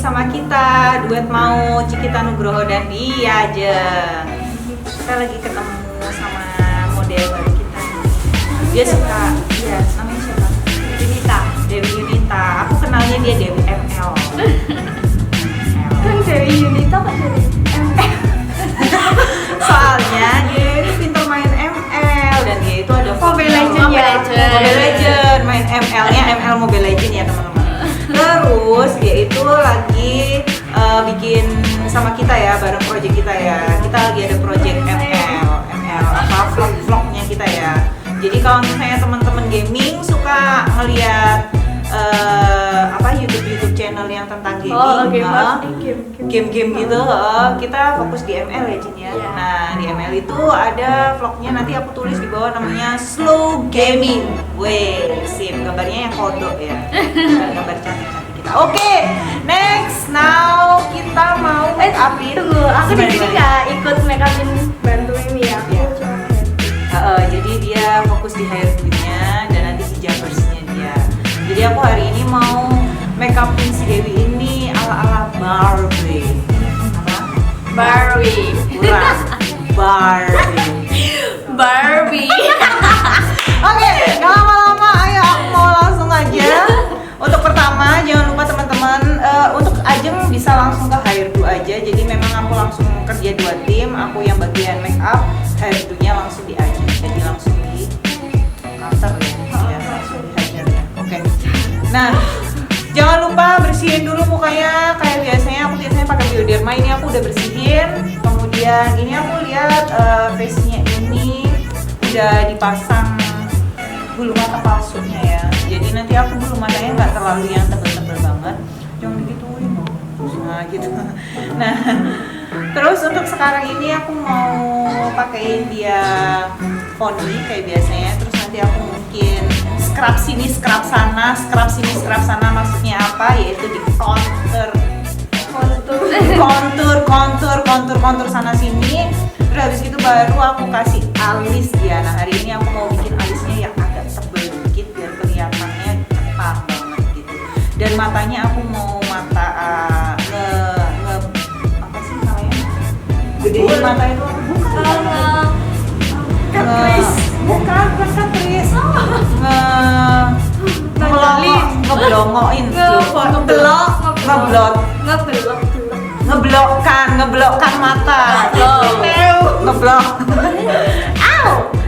sama kita duet mau Cikita Nugroho dan Dia Ajeng. Kita lagi ketemu sama model baru kita. Dia suka, dia namanya siapa? Yunita. Dewi Yunita. Aku kenalnya dia Dewi ML. Kan Dewi Yunita kok jadi ML? Soalnya dia ini pintar main ML dan dia itu ada Mobile Legends ya. Mobile Legends, main ML-nya ML Mobile Legends ya teman-teman. Terus dia itu lagi bikin sama kita ya, bareng project kita ya. Kita lagi ada project ML apa vlog-vlognya kita ya. Jadi kalau misalnya teman-teman gaming suka ngeliat YouTube channel yang tentang gaming, game-game gitu, kita fokus di ML ya Jin ya. Nah di ML itu ada vlognya, nanti aku tulis di bawah namanya Slow Gaming. Weh, sip, gambarnya yang kodok ya, gambar cantik-cantik kita. Oke, next, now kita mau make upin. Tunggu, aku di sini nggak ikut make upin bantu ini ya. Jadi dia fokus di hairdo-nya dan nanti hijabersnya dia. Jadi aku hari ini mau make upin si Dewi ini ala-ala Barbie. Apa? Barbie. Kurang. Barbie. Oke, nggak lama-lama, ayo aku mau langsung aja. Untuk pertama, jangan lupa teman-teman, untuk Ajeng bisa langsung ke hairdo aja. Jadi memang aku langsung kerja 2 tim, aku yang bagian make up, hairdo-nya langsung di Ajeng. Jadi langsung di counter ya, langsung di hajar ya. Oke. Nah, jangan lupa bersihin dulu mukanya kayak biasanya. Aku biasanya pakai Bioderma, ini aku udah bersihin. Kemudian ini aku lihat face-nya ini udah dipasang bulu mata palsunya ya. Jadi nanti aku bulu matanya nggak terlalu yang tebel-tebel banget. Jangan digituin dong. Nah gitu. Nah, terus untuk sekarang ini aku mau pakein dia poni kayak biasanya. Terus nanti aku mungkin scrub sini, scrub sana, scrub sini, scrub sana. Maksudnya apa? Yaitu di kontur sana sini. Terus habis itu baru aku kasih alis dia. Nah hari ini aku mau bikin alisnya yang agak tebal dikit biar kelihatannya ketat banget gitu. Dan matanya aku mau mata apa sih namanya? Gedein mata itu bukan katris. Ngeblokkan mata. Ngeblok.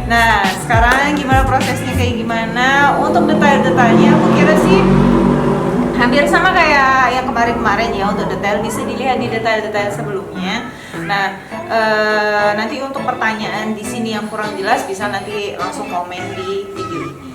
Nah, sekarang gimana prosesnya, kayak gimana? Untuk detail-detailnya aku kira sih hampir sama kayak yang kemarin-kemarin ya. Untuk detail bisa dilihat di detail-detail sebelumnya. Nah, nanti untuk pertanyaan di sini yang kurang jelas bisa nanti langsung komen di video ini.